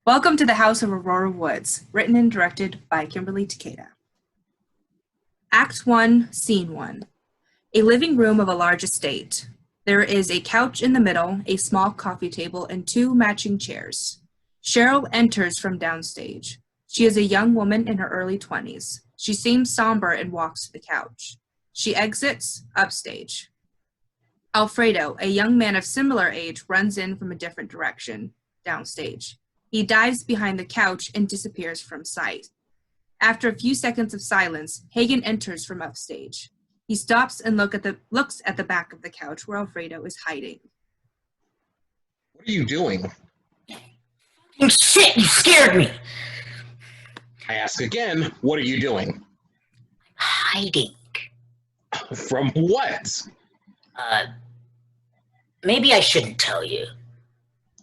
Welcome to the House of Aurora Woods, written and directed by Kim Taketa. Act 1, Scene 1. A living room of a large estate. There is a couch in the middle, a small coffee table, and two matching chairs. Cheryl enters from downstage. She is a young woman in her early 20s. She seems somber and walks to the couch. She exits upstage. Alfredo, a young man of similar age, runs in from a different direction, downstage. He dives behind the couch and disappears from sight. After a few seconds of silence, Hagen enters from upstage. He stops and looks at the back of the couch where Alfredo is hiding. What are you doing? Shit, you scared me! I ask again, what are you doing? Hiding. From what? Maybe I shouldn't tell you.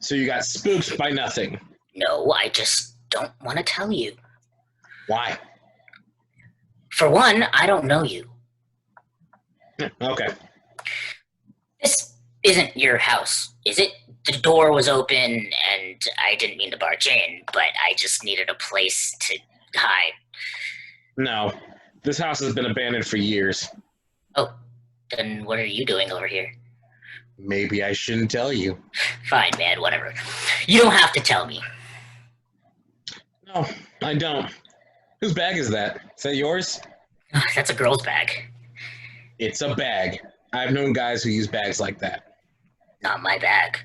So you got spooked by nothing? No, I just don't want to tell you. Why? For one, I don't know you. Okay. This isn't your house, is it? The door was open and I didn't mean to barge in, but I just needed a place to hide. No. This house has been abandoned for years. Oh, then what are you doing over here? Maybe I shouldn't tell you. Fine, man, whatever. You don't have to tell me. No, I don't. Whose bag is that? Is that yours? That's a girl's bag. It's a bag. I've known guys who use bags like that. Not my bag.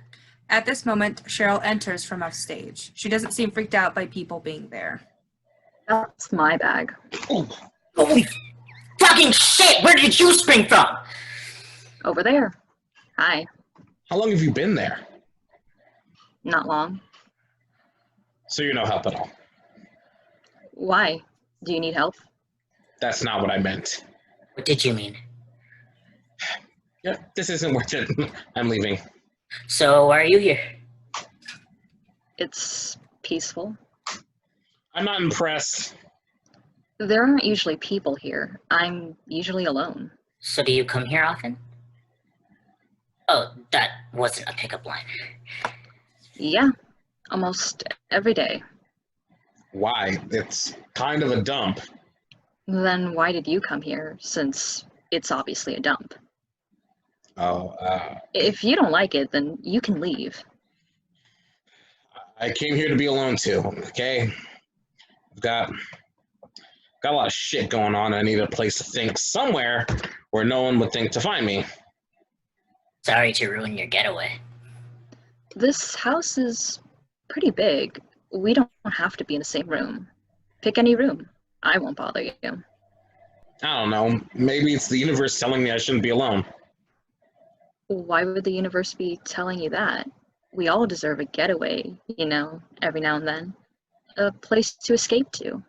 At this moment, Cheryl enters from upstage. She doesn't seem freaked out by people being there. That's my bag. Oh, Holy fucking shit! Where did you spring from? Over there. Hi. how long have you been there? Not long. So you're no help at all. Why? Do you need help? That's not what I meant. What did you mean? Yeah, this isn't worth it. I'm leaving. So, why are you here? It's peaceful. I'm not impressed. There aren't usually people here. I'm usually alone. So do you come here often? Oh, that wasn't a pickup line. Yeah, almost every day. Why? It's kind of a dump. Then why did you come here, since it's obviously a dump? Oh, If you don't like it, then you can leave. I came here to be alone too, okay? I've got a lot of shit going on. I need a place to think somewhere where no one would think to find me. Sorry to ruin your getaway. This house is pretty big. We don't have to be in the same room. Pick any room. I won't bother you. I don't know. Maybe it's the universe telling me I shouldn't be alone. Why would the universe be telling you that? We all deserve a getaway, every now and then. A place to escape to.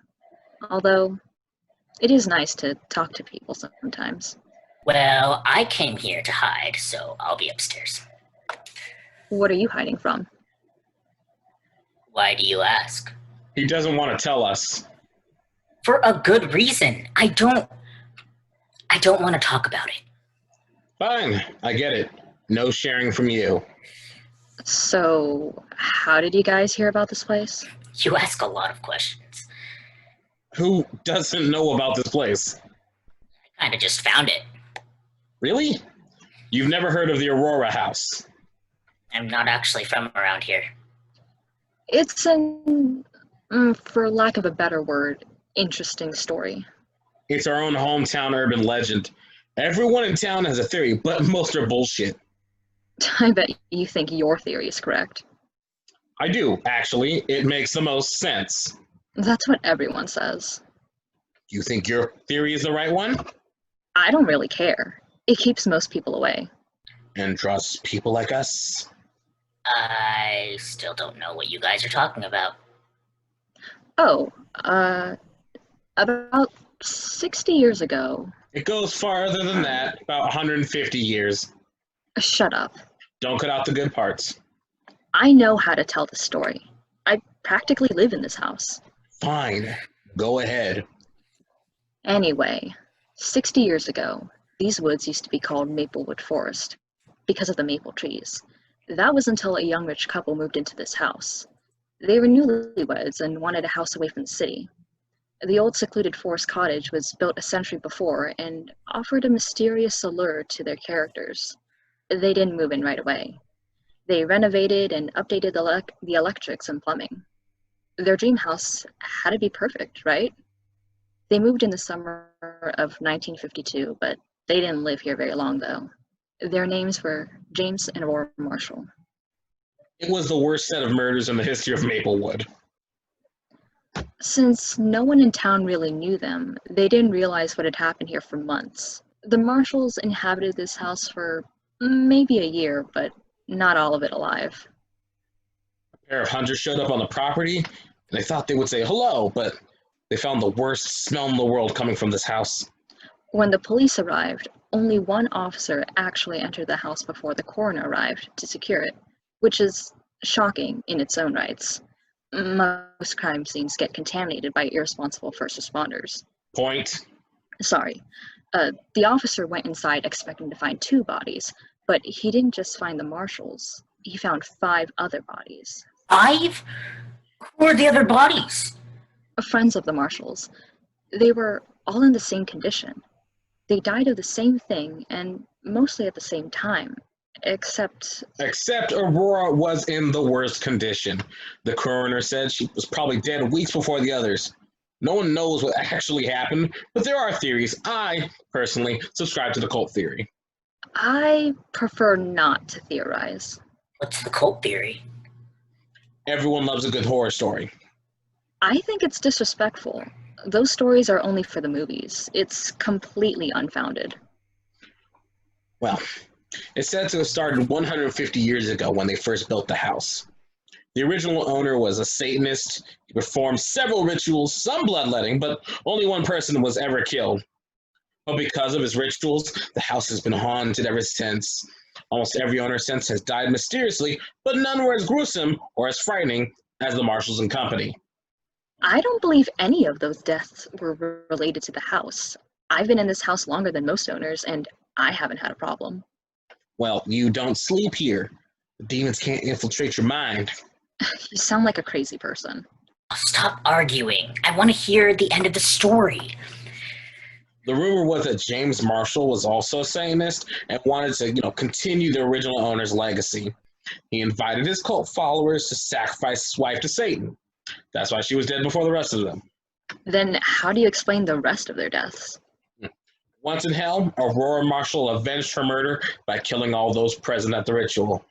Although, it is nice to talk to people sometimes. Well, I came here to hide, so I'll be upstairs. What are you hiding from? Why do you ask? He doesn't want to tell us. For a good reason. I don't want to talk about it. Fine, I get it. No sharing from you. So, how did you guys hear about this place? You ask a lot of questions. Who doesn't know about this place? I kind of just found it. Really? You've never heard of the Aurora house? I'm not actually from around here. It's for lack of a better word, interesting story. It's our own hometown urban legend. Everyone in town has a theory, but most are bullshit. I bet you think your theory is correct. I do, actually. It makes the most sense. That's what everyone says. You think your theory is the right one? I don't really care. It keeps most people away. And draws people like us? I still don't know what you guys are talking about. Oh, about 60 years ago. It goes farther than that, about 150 years. Shut up. Don't cut out the good parts. I know how to tell the story. I practically live in this house. Fine. Go ahead. Anyway, 60 years ago, these woods used to be called Maplewood Forest because of the maple trees. That was until a young rich couple moved into this house. They were newlyweds and wanted a house away from the city. The old secluded forest cottage was built a century before and offered a mysterious allure to their characters. They didn't move in right away. They renovated and updated the electrics and plumbing. Their dream house had to be perfect, right? They moved in the summer of 1952, but they didn't live here very long, though. Their names were James and Aurora Marshall. It was the worst set of murders in the history of Maplewood. Since no one in town really knew them, they didn't realize what had happened here for months. The Marshalls inhabited this house for maybe a year, but not all of it alive. A pair of hunters showed up on the property, and they thought they would say hello, but they found the worst smell in the world coming from this house. When the police arrived, only one officer actually entered the house before the coroner arrived to secure it, which is shocking in its own rights. Most crime scenes get contaminated by irresponsible first responders. Point. Sorry. The officer went inside expecting to find 2 bodies, but he didn't just find the Marshalls. He found 5 other bodies. 5? Who are the other bodies? Friends of the Marshalls. They were all in the same condition. They died of the same thing, and mostly at the same time. Except Aurora was in the worst condition. The coroner said she was probably dead weeks before the others. No one knows what actually happened, but there are theories. I, personally, subscribe to the cult theory. I prefer not to theorize. What's the cult theory? Everyone loves a good horror story. I think it's disrespectful. Those stories are only for the movies. It's completely unfounded. Well, it's said to have started 150 years ago when they first built the house. The original owner was a Satanist. He performed several rituals, some bloodletting, but only one person was ever killed. But because of his rituals, the house has been haunted ever since. Almost every owner since has died mysteriously, but none were as gruesome or as frightening as the Marshalls and Company. I don't believe any of those deaths were related to the house. I've been in this house longer than most owners, and I haven't had a problem. Well, you don't sleep here. The demons can't infiltrate your mind. You sound like a crazy person. Stop arguing. I want to hear the end of the story. The rumor was that James Marshall was also a Satanist and wanted to, continue the original owner's legacy. He invited his cult followers to sacrifice his wife to Satan. That's why she was dead before the rest of them. Then how do you explain the rest of their deaths? Once in hell, Aurora Marshall avenged her murder by killing all those present at the ritual.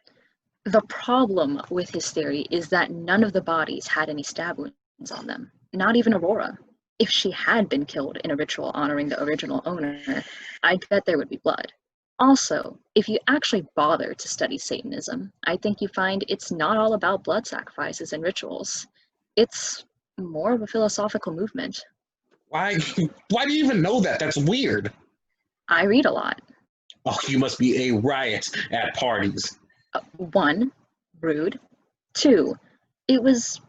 The problem with his theory is that none of the bodies had any stab wounds on them, not even Aurora. If she had been killed in a ritual honoring the original owner, I bet there would be blood. Also, if you actually bother to study Satanism, I think you find it's not all about blood sacrifices and rituals. It's more of a philosophical movement. Why do you even know that? That's weird. I read a lot. Oh, you must be a riot at parties. 1, rude. 2, it was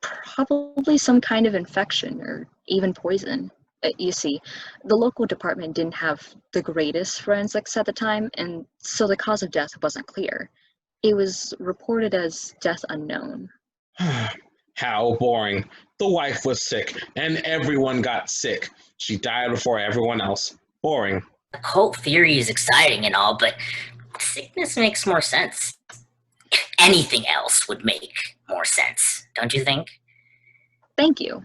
probably some kind of infection or even poison. You see, the local department didn't have the greatest forensics at the time, and so the cause of death wasn't clear. It was reported as death unknown. How boring. The wife was sick, and everyone got sick. She died before everyone else. Boring. The cult theory is exciting and all, but sickness makes more sense. Anything else would make more sense, don't you think? Thank you.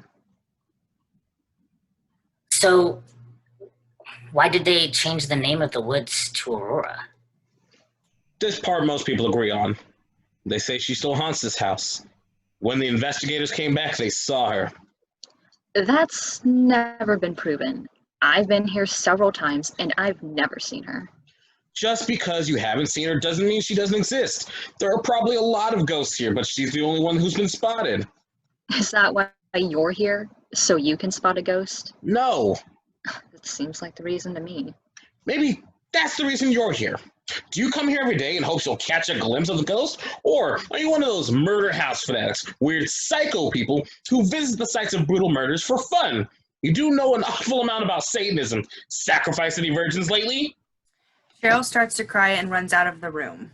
So, why did they change the name of the woods to Aurora? This part most people agree on. They say she still haunts this house. When the investigators came back, they saw her. That's never been proven. I've been here several times, and I've never seen her. Just because you haven't seen her doesn't mean she doesn't exist. There are probably a lot of ghosts here, but she's the only one who's been spotted. Is that why you're here? So you can spot a ghost? No. It seems like the reason to me. Maybe that's the reason you're here. Do you come here every day in hopes you'll catch a glimpse of the ghost? Or are you one of those murder house fanatics, weird psycho people who visit the sites of brutal murders for fun? You do know an awful amount about Satanism. Sacrificed any virgins lately? Cheryl starts to cry and runs out of the room.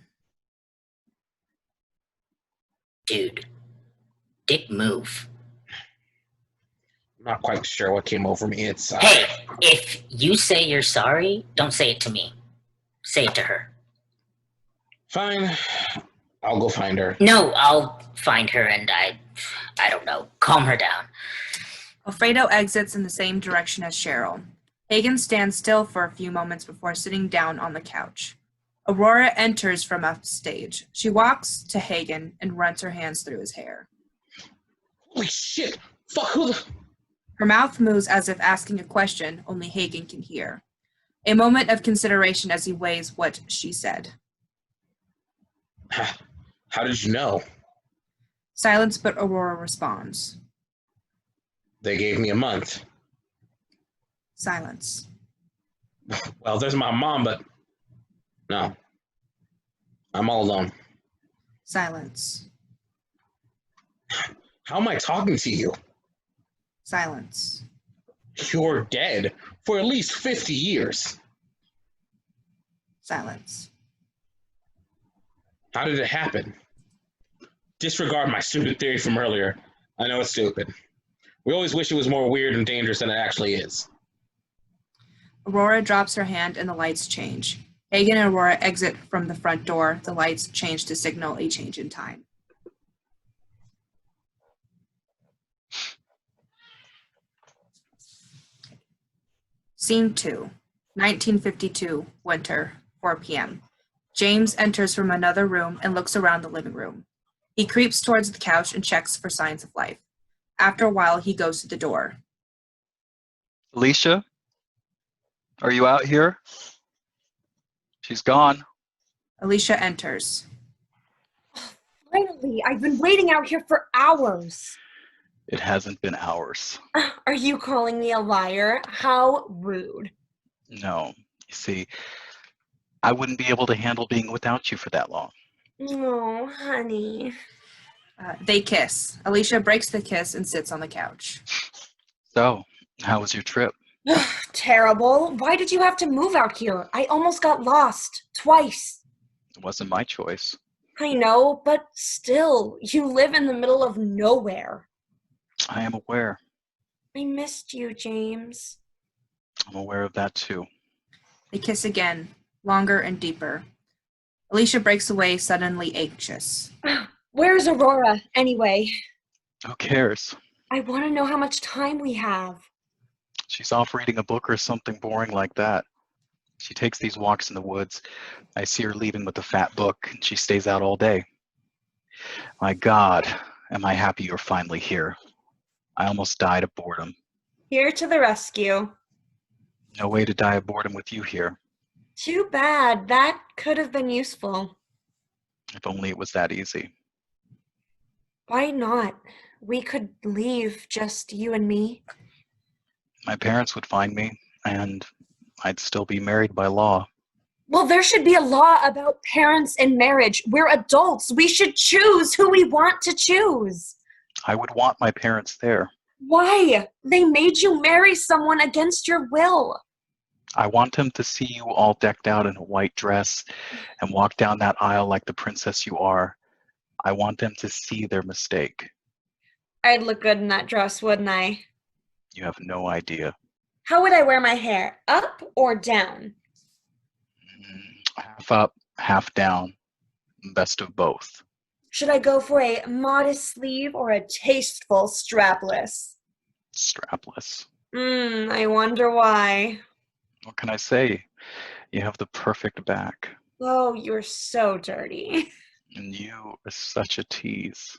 Dude, Dick move. I'm not quite sure what came over me. It's Hey, if you say you're sorry, don't say it to me. Say it to her. fine. I'll go find her. No, I'll find her and I don't know, calm her down. Alfredo exits in the same direction as Cheryl. Hagen stands still for a few moments before sitting down on the couch. Aurora enters from upstage. She walks to Hagen and runs her hands through his hair. Holy shit! Fuck, who the... Her mouth moves as if asking a question only Hagen can hear. A moment of consideration as he weighs what she said. How did you know? Silence, but Aurora responds. They gave me a month. Silence. Well, there's my mom, but... No. I'm all alone. Silence. How am I talking to you? Silence. You're dead for at least 50 years. Silence. How did it happen? Disregard my stupid theory from earlier. I know it's stupid. We always wish it was more weird and dangerous than it actually is. Aurora drops her hand and the lights change. Hagen and Aurora exit from the front door. The lights change to signal a change in time. Scene 2, 1952, winter, 4 p.m. James enters from another room and looks around the living room. He creeps towards the couch and checks for signs of life. After a while, he goes to the door. Alicia? Are you out here? She's gone. Alicia enters. Finally, I've been waiting out here for hours. It hasn't been hours. Are you calling me a liar? How rude. No. You see, I wouldn't be able to handle being without you for that long. Oh, honey. They kiss. Alicia breaks the kiss and sits on the couch. So, how was your trip? Terrible. Why did you have to move out here? I almost got lost. Twice. It wasn't my choice. I know, but still, you live in the middle of nowhere. I am aware. I missed you, James. I'm aware of that too. They kiss again, longer and deeper. Alicia breaks away, suddenly anxious. Where's Aurora, anyway? Who cares? I want to know how much time we have. She's off reading a book or something boring like that. She takes these walks in the woods. I see her leaving with a fat book, and she stays out all day. My God, am I happy you're finally here. I almost died of boredom. Here to the rescue. No way to die of boredom with you here. Too bad. That could have been useful. If only it was that easy. Why not? We could leave, just you and me. My parents would find me, and I'd still be married by law. Well, there should be a law about parents and marriage. We're adults. We should choose who we want to choose. I would want my parents there. Why? They made you marry someone against your will. I want them to see you all decked out in a white dress and walk down that aisle like the princess you are. I want them to see their mistake. I'd look good in that dress, wouldn't I? You have no idea. How would I wear my hair? Up or down? Half up, half down. Best of both. Should I go for a modest sleeve or a tasteful strapless? Strapless. I wonder why. What can I say? You have the perfect back. Oh, you're so dirty. And you are such a tease.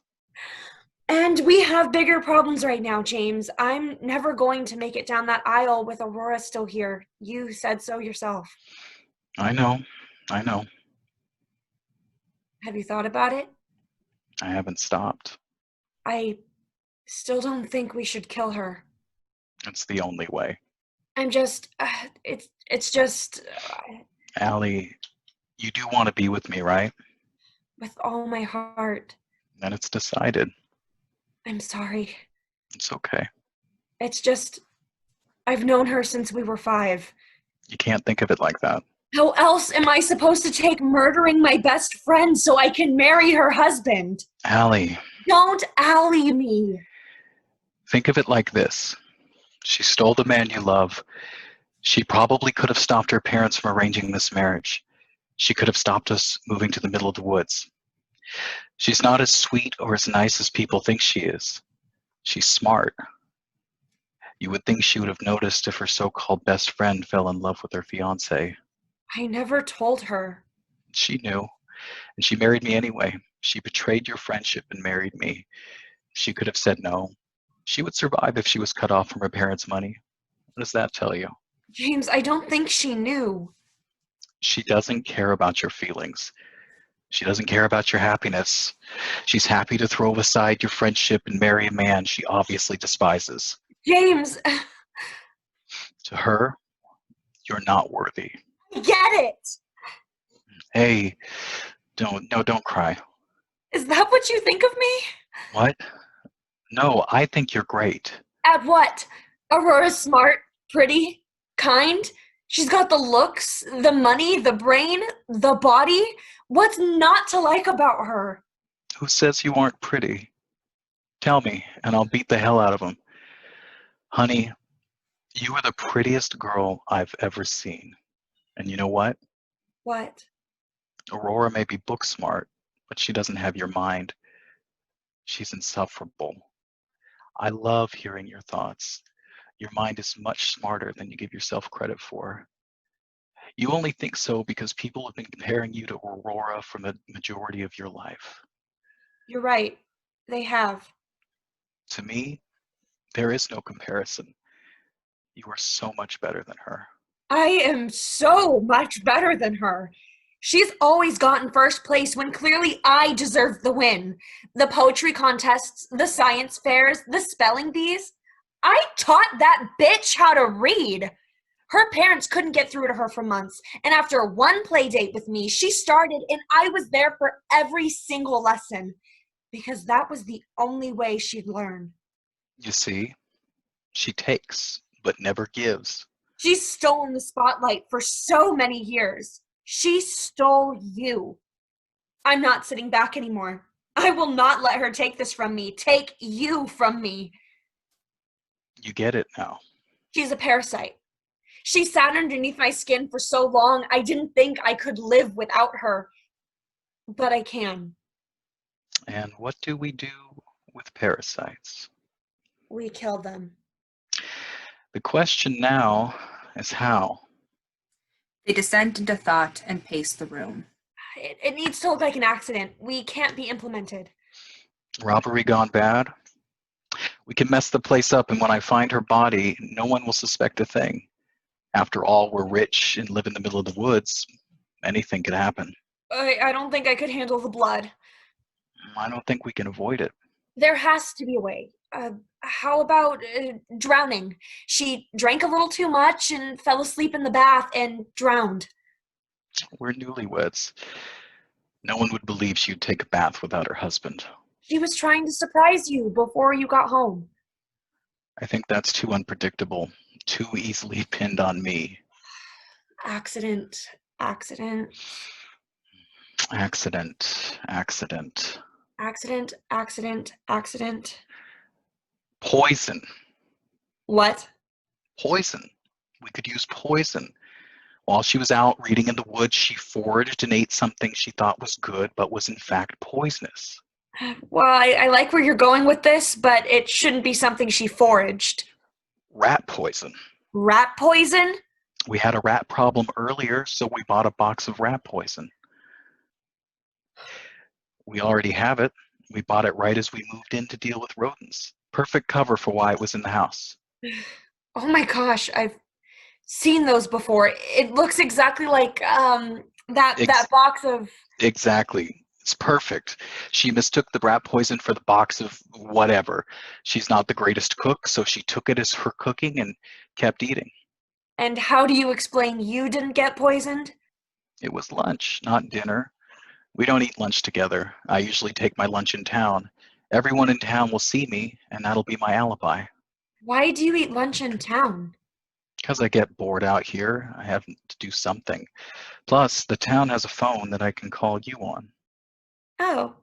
And we have bigger problems right now, James. I'm never going to make it down that aisle with Aurora still here. You said so yourself. I know. Have you thought about it? I haven't stopped. I still don't think we should kill her. It's the only way. I'm just, it's just, Allie, you do want to be with me, right? with all my heart. Then it's decided. I'm sorry. It's okay. It's just, I've known her since we were 5. You can't think of it like that. How else am I supposed to take murdering my best friend so I can marry her husband? Allie, Don't ally me. Think of it like this. She stole the man you love. She probably could have stopped her parents from arranging this marriage. She could have stopped us moving to the middle of the woods. She's not as sweet or as nice as people think she is. She's smart. You would think she would have noticed if her so-called best friend fell in love with her fiancé. I never told her. She knew, and she married me anyway. She betrayed your friendship and married me. She could have said no. She would survive if she was cut off from her parents' money. What does that tell you? James, I don't think she knew. She doesn't care about your feelings. She doesn't care about your happiness. She's happy to throw aside your friendship and marry a man she obviously despises. James, To her, you're not worthy. I get it. Hey, don't cry. Is that what you think of me? What? No, I think you're great. At what? Aurora's smart, pretty, kind. She's got the looks, the money, the brain, the body. What's not to like about her? Who says you aren't pretty? Tell me, and I'll beat the hell out of him. Honey, you are the prettiest girl I've ever seen. And you know what? What? Aurora may be book smart, but she doesn't have your mind. She's insufferable. I love hearing your thoughts. Your mind is much smarter than you give yourself credit for. You only think so because people have been comparing you to Aurora for the majority of your life. You're right. They have. To me, there is no comparison. You are so much better than her. I am so much better than her. She's always gotten first place when clearly I deserved the win. The poetry contests, the science fairs, the spelling bees. I taught that bitch how to read. Her parents couldn't get through to her for months, and after one play date with me, she started, and I was there for every single lesson because that was the only way she'd learn. You see, she takes, but never gives. She's stolen the spotlight for so many years. She stole you. I'm not sitting back anymore. I will not let her take this from me. Take you from me. You get it now. She's a parasite. She sat underneath my skin for so long, I didn't think I could live without her. But I can. And what do we do with parasites? We kill them. The question now is how? They descend into thought and pace the room. It needs to look like an accident. We can't be implemented. Robbery gone bad? We can mess the place up, and when I find her body, no one will suspect a thing. After all, we're rich and live in the middle of the woods. Anything could happen. I don't think I could handle the blood. I don't think we can avoid it. There has to be a way. How about drowning? She drank a little too much and fell asleep in the bath and drowned. We're newlyweds. No one would believe she'd take a bath without her husband. She was trying to surprise you before you got home. I think that's too unpredictable, too easily pinned on me. Accident. Accident. Accident. Poison. What? Poison. We could use poison. While she was out reading in the woods, she foraged and ate something she thought was good, but was in fact poisonous. Well, I like where you're going with this, but it shouldn't be something she foraged. Rat poison. Rat poison? We had a rat problem earlier, so we bought a box of rat poison. We already have it. We bought it right as we moved in to deal with rodents. Perfect cover for why it was in the house. Oh my gosh, I've seen those before. It looks exactly like that box of... Exactly. It's perfect. She mistook the rat poison for the box of whatever. She's not the greatest cook, so she took it as her cooking and kept eating. And how do you explain you didn't get poisoned? It was lunch, not dinner. We don't eat lunch together. I usually take my lunch in town. Everyone in town will see me, and that'll be my alibi. Why do you eat lunch in town? Because I get bored out here. I have to do something. Plus, the town has a phone that I can call you on. Oh.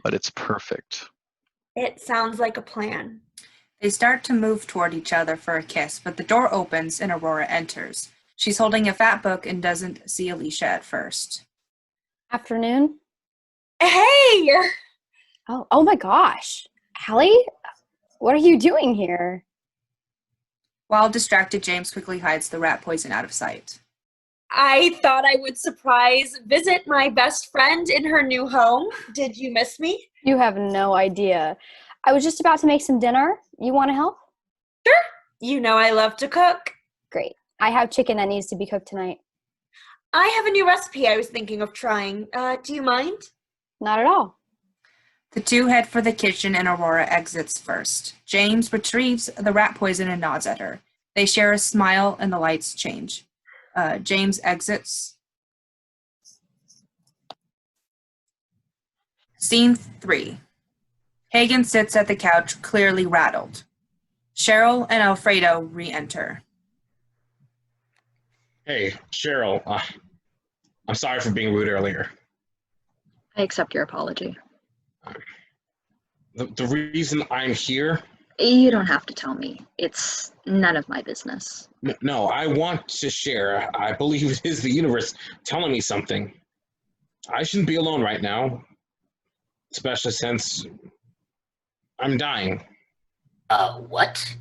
but it's perfect. It sounds like a plan. They start to move toward each other for a kiss, but the door opens and Aurora enters. She's holding a fat book and doesn't see Alicia at first. Afternoon. Hey! Oh my gosh. Hallie? What are you doing here? While distracted, James quickly hides the rat poison out of sight. I thought I would visit my best friend in her new home. Did you miss me? You have no idea. I was just about to make some dinner. You want to help? You know I love to cook. Great. I have chicken that needs to be cooked tonight. I have a new recipe I was thinking of trying. Do you mind? Not at all. The two head for the kitchen and Aurora exits first. James retrieves the rat poison and nods at her. They share a smile and the lights change. James exits. Scene 3. Hagen sits at the couch, clearly rattled. Cheryl and Alfredo re-enter. Hey, Cheryl. I'm sorry for being rude earlier. I accept your apology. The reason I'm here... You don't have to tell me. It's none of my business. No, I want to share. I believe it is the universe telling me something. I shouldn't be alone right now, especially since I'm dying. What?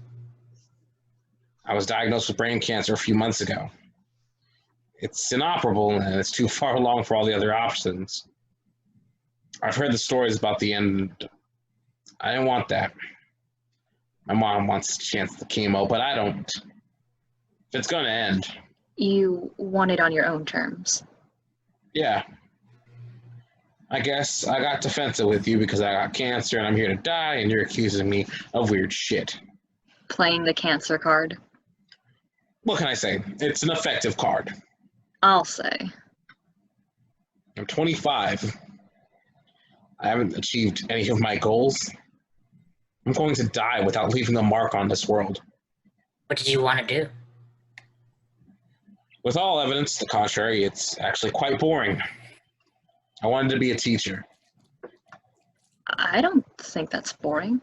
I was diagnosed with brain cancer a few months ago. It's inoperable and it's too far along for all the other options. I've heard the stories about the end. I didn't want that. My mom wants a chance at the chemo, but I don't. If it's going to end. You want it on your own terms. Yeah. I guess I got defensive with you because I got cancer and I'm here to die and you're accusing me of weird shit. Playing the cancer card. What can I say? It's an effective card. I'll say. I'm 25. I haven't achieved any of my goals. I'm going to die without leaving a mark on this world. What did you want to do? With all evidence to the contrary, it's actually quite boring. I wanted to be a teacher. I don't think that's boring.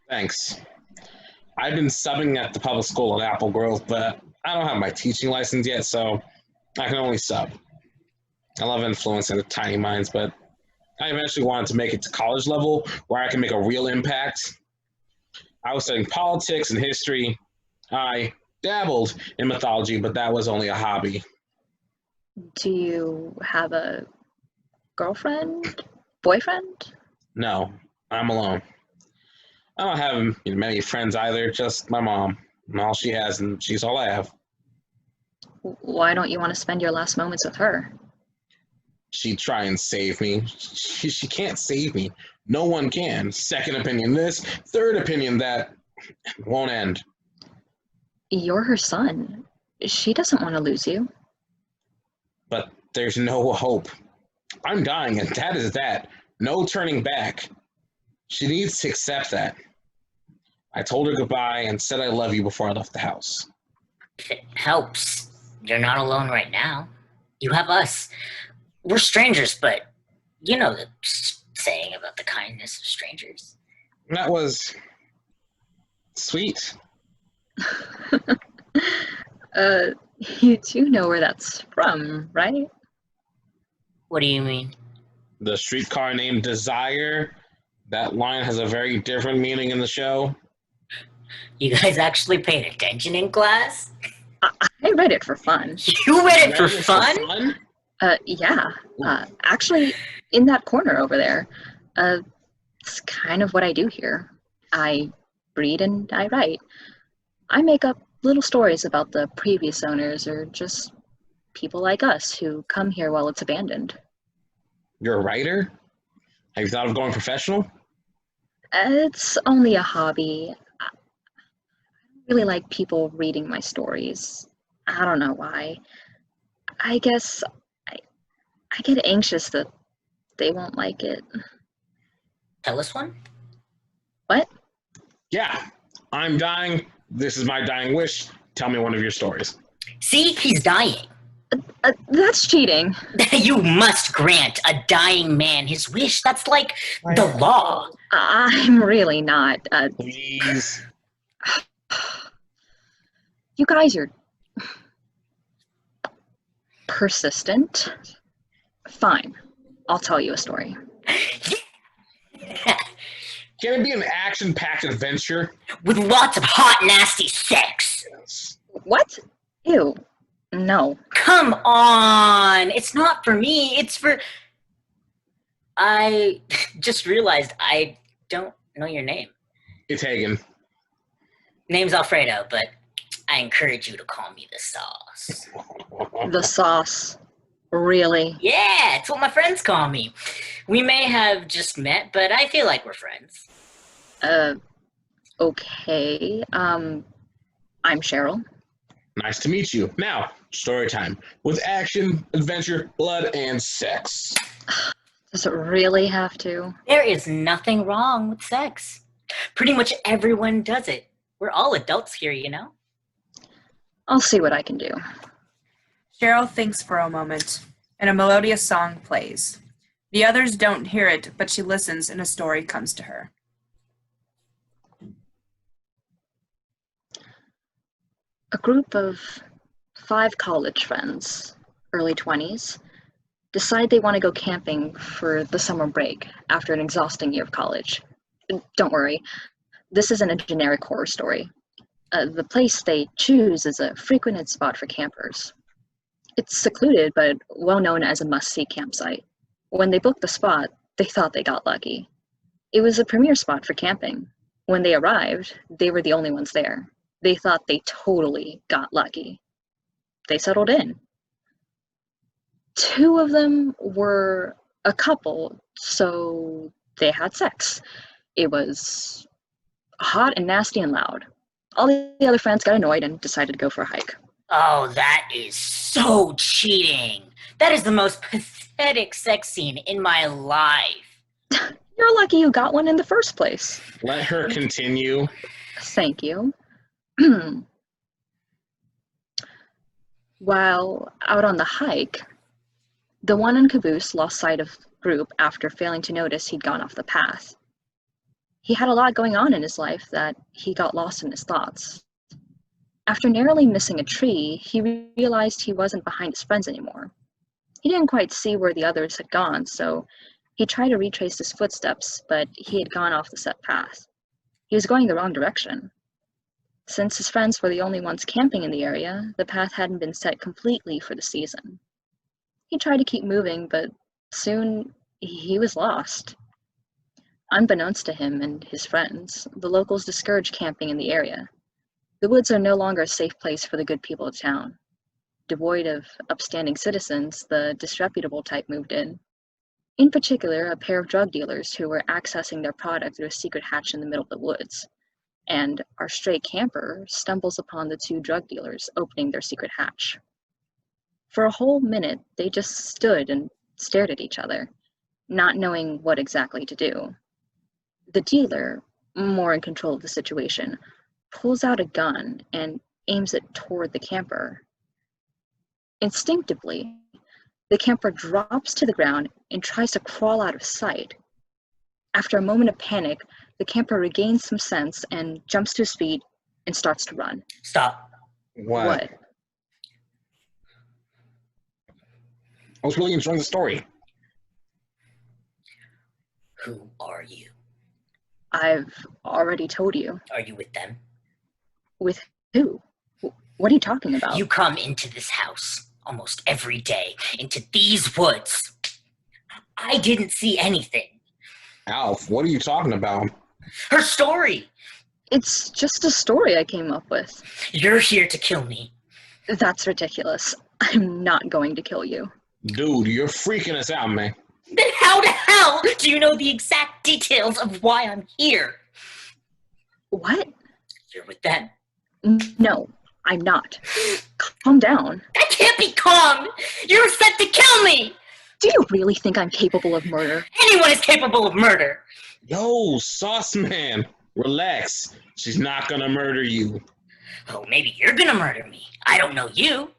Thanks. I've been subbing at the public school in Apple Grove, but I don't have my teaching license yet, so I can only sub. I love influencing the tiny minds, but I eventually wanted to make it to college level where I can make a real impact. I was studying politics and history. I dabbled in mythology, but that was only a hobby. Do you have a girlfriend? Boyfriend? No, I'm alone. I don't have many friends either, just my mom. And all she has, and she's all I have. Why don't you want to spend your last moments with her? She'd try and save me. She can't save me. No one can. Second opinion this, third opinion that. Won't end. You're her son. She doesn't want to lose you. But there's no hope. I'm dying, and that is that. No turning back. She needs to accept that. I told her goodbye and said I love you before I left the house. If it helps, you're not alone right now. You have us. We're strangers, but you know the saying about the kindness of strangers. That was sweet. You do know where that's from, right? What do you mean? The streetcar named Desire. That line has a very different meaning in the show. You guys actually paid attention in class? I read it for fun. You read it for fun? Yeah. Actually, in that corner over there. It's kind of what I do here. I read and I write. I make up little stories about the previous owners or just people like us who come here while it's abandoned. You're a writer? Have you thought of going professional? It's only a hobby. I don't really like people reading my stories. I don't know why. I guess I get anxious that they won't like it. Tell us one? What? Yeah. I'm dying. This is my dying wish. Tell me one of your stories. See, he's dying. That's cheating. You must grant a dying man his wish. That's like the law. I'm really not. Please. You guys are persistent. Fine. I'll tell you a story. Can it be an action-packed adventure? With lots of hot, nasty sex. Yes. What? Ew. No. Come on. It's not for me. It's for... I just realized I don't know your name. It's Hagen. Name's Alfredo, but I encourage you to call me the sauce. The sauce. Really? Yeah, it's what my friends call me. We may have just met, but I feel like we're friends. Okay. I'm Cheryl. Nice to meet you. Now, story time. With action, adventure, blood, and sex. Does it really have to? There is nothing wrong with sex. Pretty much everyone does it. We're all adults here, you know? I'll see what I can do. Cheryl thinks for a moment, and a melodious song plays. The others don't hear it, but she listens and a story comes to her. A group of 5 college friends, early 20s, decide they want to go camping for the summer break after an exhausting year of college. Don't worry, this isn't a generic horror story. The place they choose is a frequented spot for campers. It's secluded, but well known as a must-see campsite. When they booked the spot, they thought they got lucky. It was a premier spot for camping. When they arrived, they were the only ones there. They thought they totally got lucky. They settled in. 2 of them were a couple, so they had sex. It was hot and nasty and loud. All the other friends got annoyed and decided to go for a hike. Oh, that is so cheating. That is the most pathetic sex scene in my life. You're lucky you got one in the first place. Let her continue. Thank you. While out on the hike, the one in caboose lost sight of the group after failing to notice he'd gone off the path. He had a lot going on in his life that he got lost in his thoughts. After narrowly missing a tree, he realized he wasn't behind his friends anymore. He didn't quite see where the others had gone, so he tried to retrace his footsteps, but he had gone off the set path. He was going the wrong direction. Since his friends were the only ones camping in the area, the path hadn't been set completely for the season. He tried to keep moving, but soon he was lost. Unbeknownst to him and his friends, the locals discouraged camping in the area. The woods are no longer a safe place for the good people of town. Devoid of upstanding citizens, the disreputable type moved in. In particular, a pair of drug dealers who were accessing their product through a secret hatch in the middle of the woods. And our stray camper stumbles upon the 2 drug dealers opening their secret hatch. For a whole minute, they just stood and stared at each other, not knowing what exactly to do. The dealer, more in control of the situation, pulls out a gun and aims it toward the camper. Instinctively, the camper drops to the ground and tries to crawl out of sight. After a moment of panic, the camper regains some sense and jumps to his feet and starts to run. Stop. What? I was really enjoying the story. Who are you? I've already told you. Are you with them? With who? What are you talking about? You come into this house almost every day, into these woods. I didn't see anything. Alf, what are you talking about? Her story. It's just a story I came up with. You're here to kill me. That's ridiculous. I'm not going to kill you. Dude, you're freaking us out, man. Then how the hell do you know the exact details of why I'm here? What? You're with them. No, I'm not. Calm down. I can't be calm. You're set to kill me. Do you really think I'm capable of murder? Anyone is capable of murder. Yo, sauce man, relax. She's not gonna murder you. Oh, maybe you're gonna murder me. I don't know you.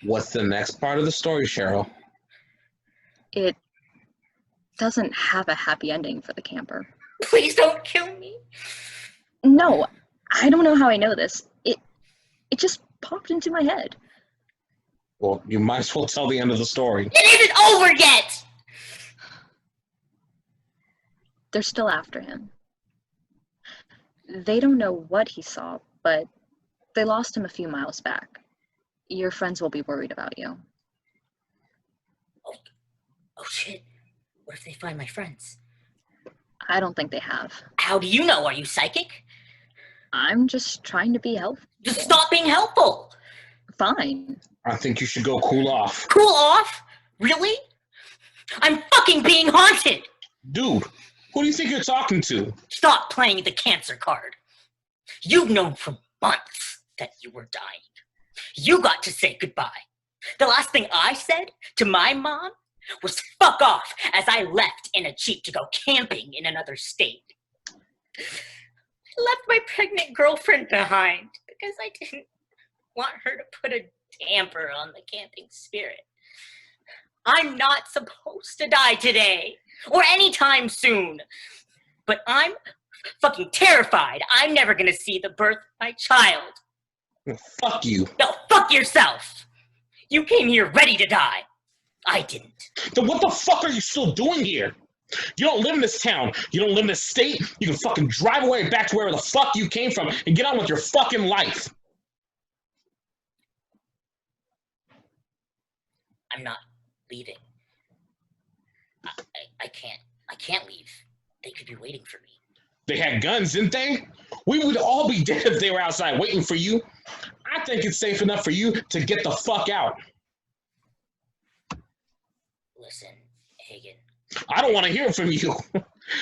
What's the next part of the story, Cheryl? It doesn't have a happy ending for the camper. Please don't kill me. No, I don't know how I know this. It just popped into my head. Well, you might as well tell the end of the story. It isn't over yet! They're still after him. They don't know what he saw, but they lost him a few miles back. Your friends will be worried about you. Oh shit. What if they find my friends? I don't think they have. How do you know? Are you psychic? I'm just trying to be helpful. Just stop being helpful. Fine. I think you should go cool off. Cool off? Really? I'm fucking being haunted. Dude, who do you think you're talking to? Stop playing the cancer card. You've known for months that you were dying. You got to say goodbye. The last thing I said to my mom was fuck off as I left in a Jeep to go camping in another state. I left my pregnant girlfriend behind because I didn't want her to put a damper on the camping spirit. I'm not supposed to die today or anytime soon, but I'm fucking terrified. I'm never gonna see the birth of my child. Fuck you. No, fuck yourself. You came here ready to die. I didn't. Then what the fuck are you still doing here? You don't live in this town. You don't live in this state. You can fucking drive away back to wherever the fuck you came from and get on with your fucking life. I'm not leaving. I can't leave. They could be waiting for me. They had guns, didn't they? We would all be dead if they were outside waiting for you. I think it's safe enough for you to get the fuck out. Listen, Hagen. I don't want to hear from you.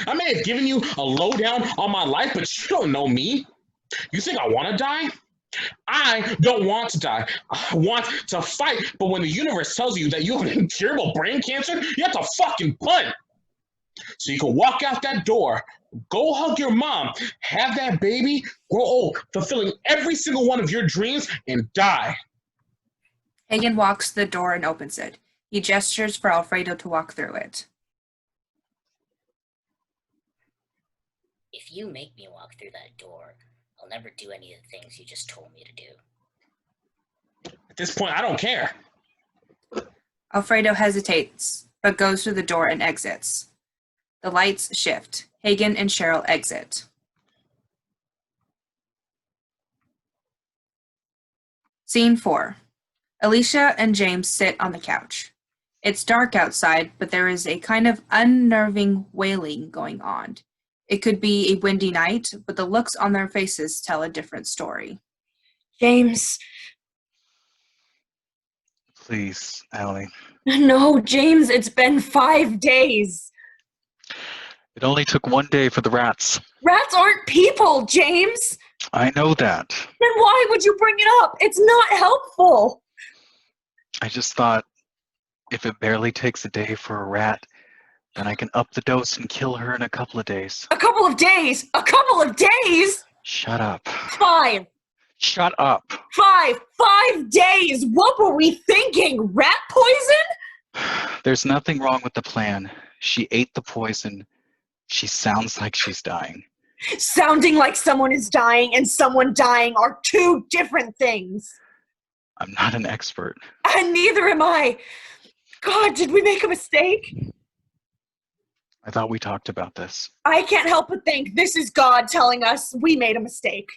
I may have given you a lowdown on my life, but you don't know me. You think I want to die? I don't want to die. I want to fight, but when the universe tells you that you have incurable brain cancer, you have to fucking punt. So you can walk out that door, go hug your mom, have that baby, grow old, fulfilling every single one of your dreams, and die. Hagen walks to the door and opens it. He gestures for Alfredo to walk through it. If you make me walk through that door, I'll never do any of the things you just told me to do. At this point, I don't care. Alfredo hesitates, but goes through the door and exits. The lights shift. Hagen and Cheryl exit. Scene 4. Alicia and James sit on the couch. It's dark outside, but there is a kind of unnerving wailing going on. It could be a windy night, but the looks on their faces tell a different story. James. Please, Allie. No, James, it's been 5 days. It only took 1 day for the rats. Rats aren't people, James. I know that. Then why would you bring it up? It's not helpful. I just thought if it barely takes a day for a rat, then I can up the dose and kill her in a couple of days. A couple of days? A couple of days? Shut up. 5. Shut up. 5 days. What were we thinking? Rat poison? There's nothing wrong with the plan. She ate the poison. She sounds like she's dying. Sounding like someone is dying and someone dying are 2 different things. I'm not an expert. And neither am I. God, did we make a mistake? I thought we talked about this. I can't help but think this is God telling us we made a mistake.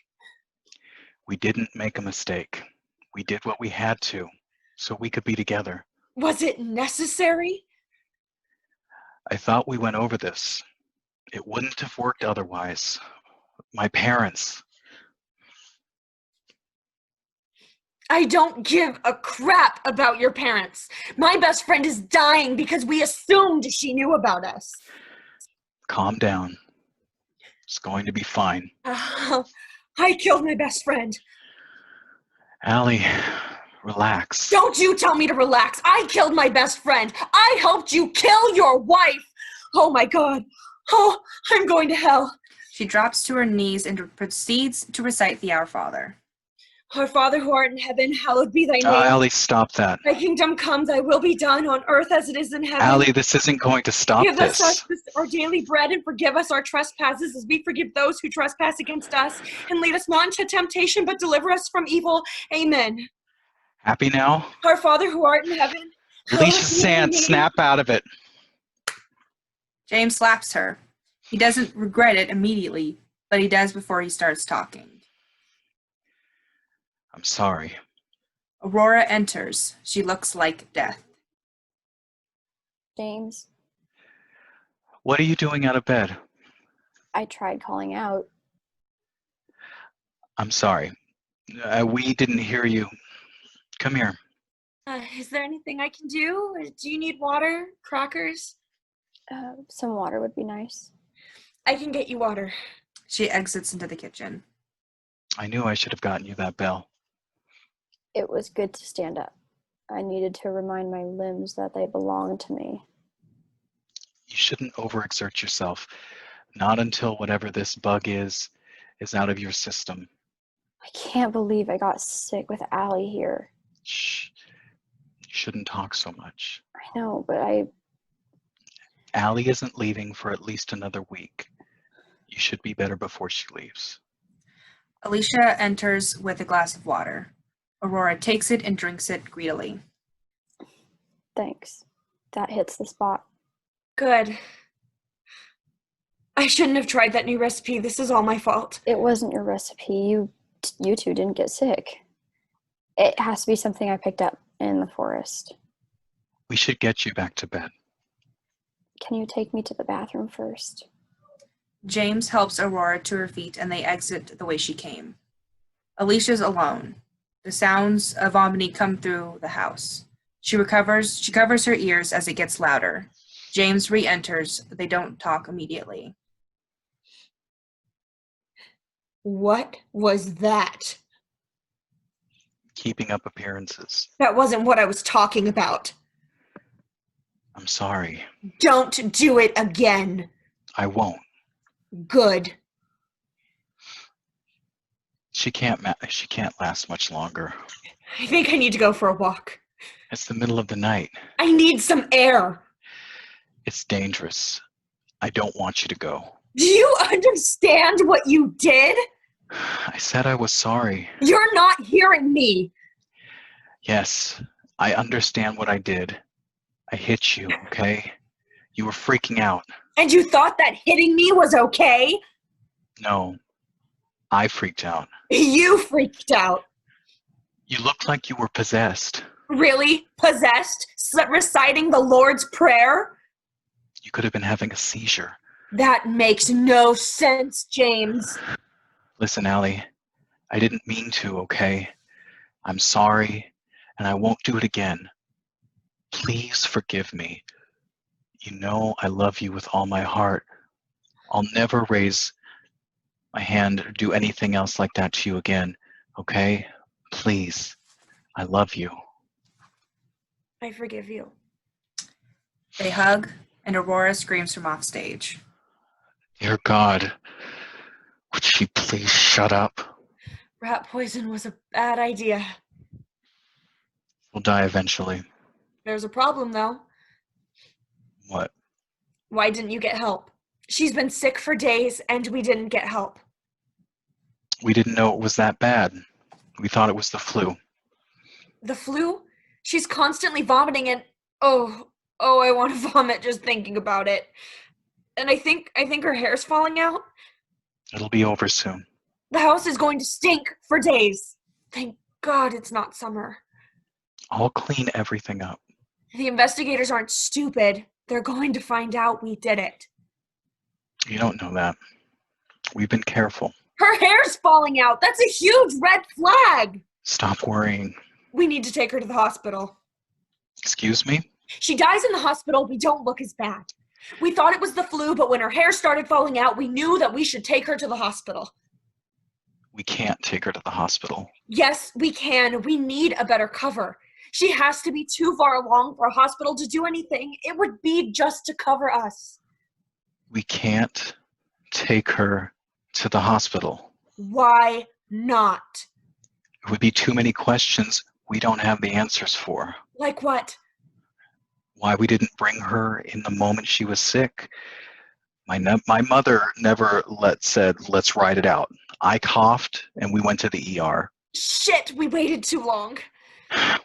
We didn't make a mistake. We did what we had to, so we could be together. Was it necessary? I thought we went over this. It wouldn't have worked otherwise. My parents. I don't give a crap about your parents. My best friend is dying because we assumed she knew about us. Calm down. It's going to be fine. I killed my best friend. Allie, relax. Don't you tell me to relax. I killed my best friend. I helped you kill your wife. Oh my God. Oh, I'm going to hell. She drops to her knees and proceeds to recite the Our Father. Our Father who art in heaven, hallowed be thy name. Allie, stop that. Thy kingdom come, thy will be done on earth as it is in heaven. Allie, this isn't going to stop Give us this. our daily bread and forgive us our trespasses as we forgive those who trespass against us. And lead us not into temptation, but deliver us from evil. Amen. Happy now? Our Father who art in heaven, hallowed Alicia be thy Sand, name. snap out of it. James slaps her. He doesn't regret it immediately, but he does before he starts talking. I'm sorry. Aurora enters. She looks like death. James, What are you doing out of bed? I tried calling out. I'm sorry. We didn't hear you. Come here. Is there anything I can do? Do you need water? Crackers? Some water would be nice. I can get you water. She exits into the kitchen. I knew I should have gotten you that bell. It was good to stand up. I needed to remind my limbs that they belong to me. You shouldn't overexert yourself. Not until whatever this bug is out of your system. I can't believe I got sick with Allie here. Shh. You shouldn't talk so much. I know, but Allie isn't leaving for at least another week. You should be better before she leaves. Alicia enters with a glass of water. Aurora takes it and drinks it greedily. Thanks. That hits the spot. Good. I shouldn't have tried that new recipe. This is all my fault. It wasn't your recipe. You two didn't get sick. It has to be something I picked up in the forest. We should get you back to bed. Can you take me to the bathroom first? James helps Aurora to her feet and they exit the way she came. Alicia's alone. The sounds of vomiting come through the house. She covers her ears as it gets louder. James re-enters. They don't talk immediately. What was that? Keeping up appearances. That wasn't what I was talking about. I'm sorry. Don't do it again. I won't. Good. She can't last much longer. I think I need to go for a walk. It's the middle of the night. I need some air. It's dangerous. I don't want you to go. Do you understand what you did? I said I was sorry. You're not hearing me. Yes, I understand what I did. I hit you, okay? You were freaking out. And you thought that hitting me was okay? No, I freaked out. You freaked out. You looked like you were possessed. Really? Possessed? Reciting the Lord's Prayer? You could have been having a seizure. That makes no sense, James. Listen, Allie, I didn't mean to, okay? I'm sorry, and I won't do it again. Please forgive me. You know I love you with all my heart. I'll never raise my hand or do anything else like that to you again, okay? Please, I love you. I forgive you. They hug, and Aurora screams from off stage. Dear God, would she please shut up? Rat poison was a bad idea. We'll die eventually. There's a problem, though. What? Why didn't you get help? She's been sick for days, and we didn't get help. We didn't know it was that bad. We thought it was the flu. The flu? She's constantly vomiting and oh, I want to vomit just thinking about it. And I think her hair's falling out. It'll be over soon. The house is going to stink for days. Thank God it's not summer. I'll clean everything up. The investigators aren't stupid. They're going to find out we did it. You don't know that. We've been careful. Her hair's falling out. That's a huge red flag. Stop worrying. We need to take her to the hospital. Excuse me? She dies in the hospital. We don't look as bad. We thought it was the flu, but when her hair started falling out, we knew that we should take her to the hospital. We can't take her to the hospital. Yes, we can. We need a better cover. She has to be too far along for a hospital to do anything. It would be just to cover us. We can't take her to the hospital. Why not? It would be too many questions we don't have the answers for. Like what? Why we didn't bring her in the moment she was sick. My mother never said, let's ride it out. I coughed and we went to the ER. Shit, we waited too long.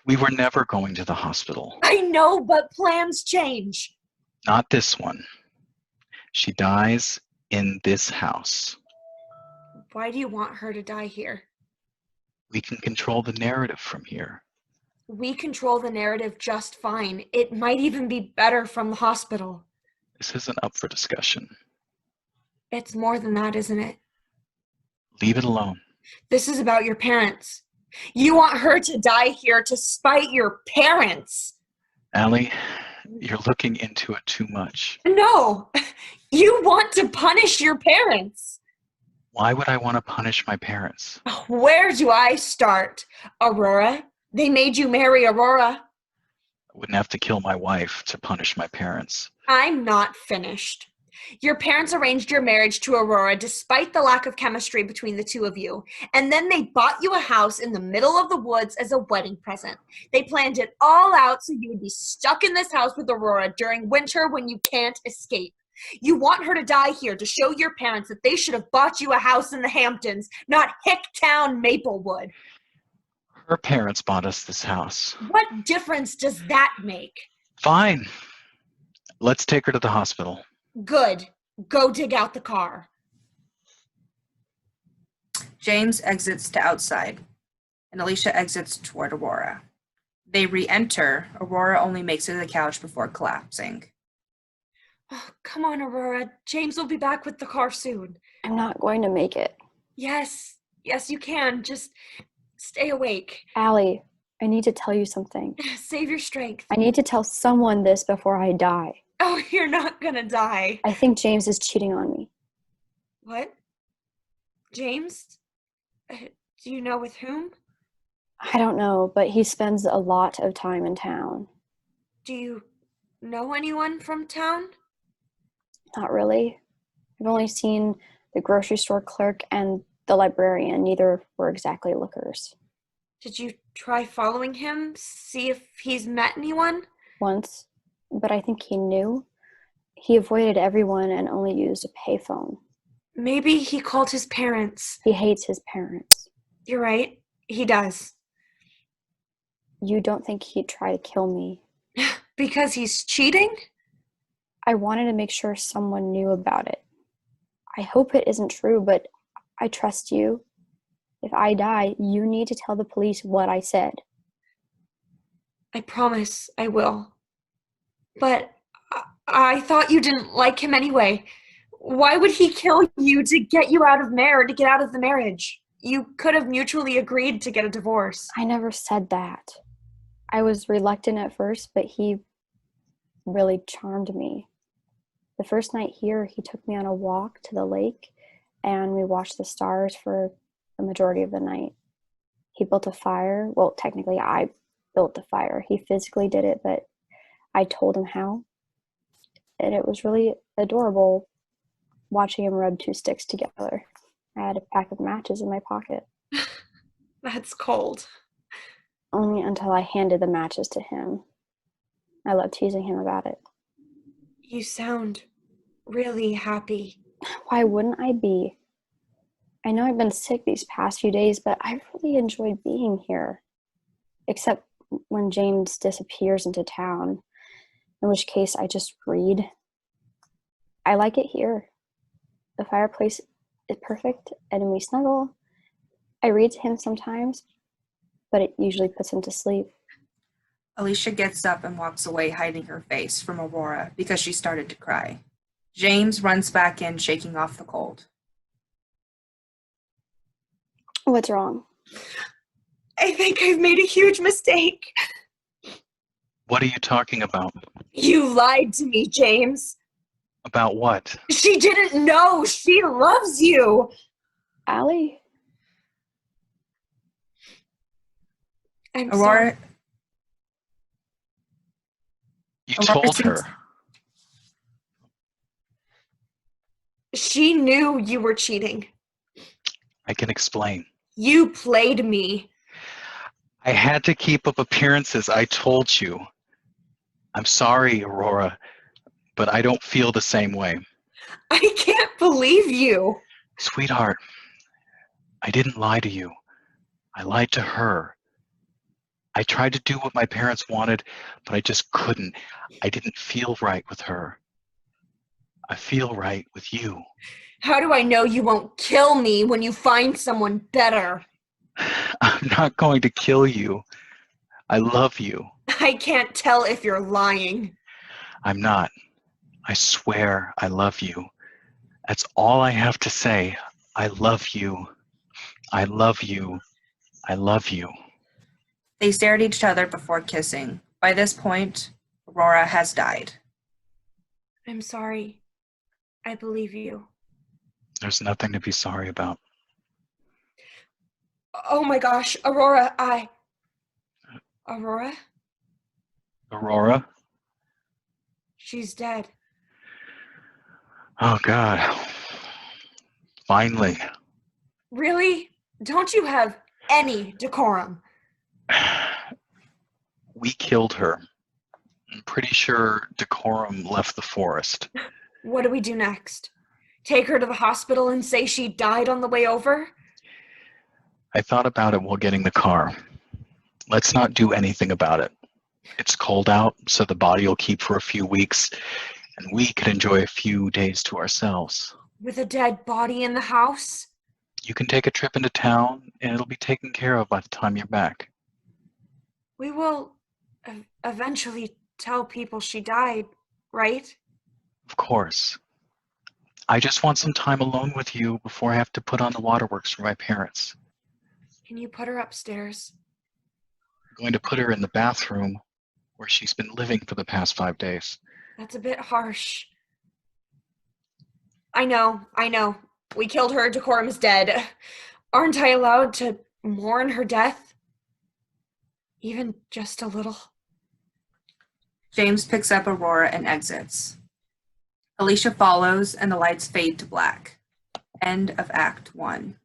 We were never going to the hospital. I know, but plans change. Not this one. She dies in this house. Why do you want her to die here? We can control the narrative from here. We control the narrative just fine. It might even be better from the hospital. This isn't up for discussion. It's more than that, isn't it? Leave it alone. This is about your parents. You want her to die here to spite your parents. Allie, you're looking into it too much. No, you want to punish your parents. Why would I want to punish my parents? Where do I start? Aurora? They made you marry Aurora. I wouldn't have to kill my wife to punish my parents. I'm not finished. Your parents arranged your marriage to Aurora despite the lack of chemistry between the two of you, and then they bought you a house in the middle of the woods as a wedding present. They planned it all out so you would be stuck in this house with Aurora during winter when you can't escape. You want her to die here to show your parents that they should have bought you a house in the Hamptons, not Hicktown, Maplewood. Her parents bought us this house. What difference does that make? Fine. Let's take her to the hospital. Good. Go dig out the car. James exits to outside, and Alicia exits toward Aurora. They re-enter. Aurora only makes it to the couch before collapsing. Oh, come on, Aurora. James will be back with the car soon. I'm not going to make it. Yes, you can. Just stay awake. Allie, I need to tell you something. Save your strength. I need to tell someone this before I die. Oh, you're not gonna die. I think James is cheating on me. What? James? Do you know with whom? I don't know, but he spends a lot of time in town. Do you know anyone from town? Not really. I've only seen the grocery store clerk and the librarian. Neither were exactly lookers. Did you try following him? See if he's met anyone? Once, but I think he knew. He avoided everyone and only used a payphone. Maybe he called his parents. He hates his parents. You're right. He does. You don't think he'd try to kill me? Because he's cheating? I wanted to make sure someone knew about it. I hope it isn't true, but I trust you. If I die, you need to tell the police what I said. I promise I will. But I thought you didn't like him anyway. Why would he kill you to get you out of to get out of the marriage? You could have mutually agreed to get a divorce. I never said that. I was reluctant at first, but he really charmed me. The first night here, he took me on a walk to the lake, and we watched the stars for the majority of the night. He built a fire. Well, technically, I built the fire. He physically did it, but I told him how. And it was really adorable watching him rub two sticks together. I had a pack of matches in my pocket. That's cold. Only until I handed the matches to him. I loved teasing him about it. You sound really happy. Why wouldn't I be? I know I've been sick these past few days, but I really enjoyed being here. Except when James disappears into town, in which case I just read. I like it here. The fireplace is perfect, and we snuggle. I read to him sometimes, but it usually puts him to sleep. Alicia gets up and walks away, hiding her face from Aurora because she started to cry. James runs back in, shaking off the cold. What's wrong? I think I've made a huge mistake. What are you talking about? You lied to me, James. About what? She didn't know. She loves you. Allie? I'm Aurora, sorry. You Aurora told seems- her. She knew you were cheating. I can explain. You played me. I had to keep up appearances. I told you. I'm sorry, Aurora, but I don't feel the same way. I can't believe you. Sweetheart, I didn't lie to you. I lied to her. I tried to do what my parents wanted, but I just couldn't. I didn't feel right with her. I feel right with you. How do I know you won't kill me when you find someone better? I'm not going to kill you. I love you. I can't tell if you're lying. I'm not. I swear I love you. That's all I have to say. I love you. I love you. I love you. They stare at each other before kissing. By this point, Aurora has died. I'm sorry. I believe you. There's nothing to be sorry about. Oh my gosh, Aurora, Aurora? Aurora? She's dead. Oh, God. Finally. Really? Don't you have any decorum? We killed her. I'm pretty sure decorum left the forest. What do we do next? Take her to the hospital and say she died on the way over? I thought about it while getting the car. Let's not do anything about it. It's cold out, so the body will keep for a few weeks, and we can enjoy a few days to ourselves. With a dead body in the house? You can take a trip into town, and it'll be taken care of by the time you're back. We will eventually tell people she died, right? Of course. I just want some time alone with you before I have to put on the waterworks for my parents. Can you put her upstairs? I'm going to put her in the bathroom where she's been living for the past 5 days. That's a bit harsh. I know. We killed her, decorum is dead. Aren't I allowed to mourn her death? Even just a little? James picks up Aurora and exits. Alicia follows, and the lights fade to black. End of Act 1.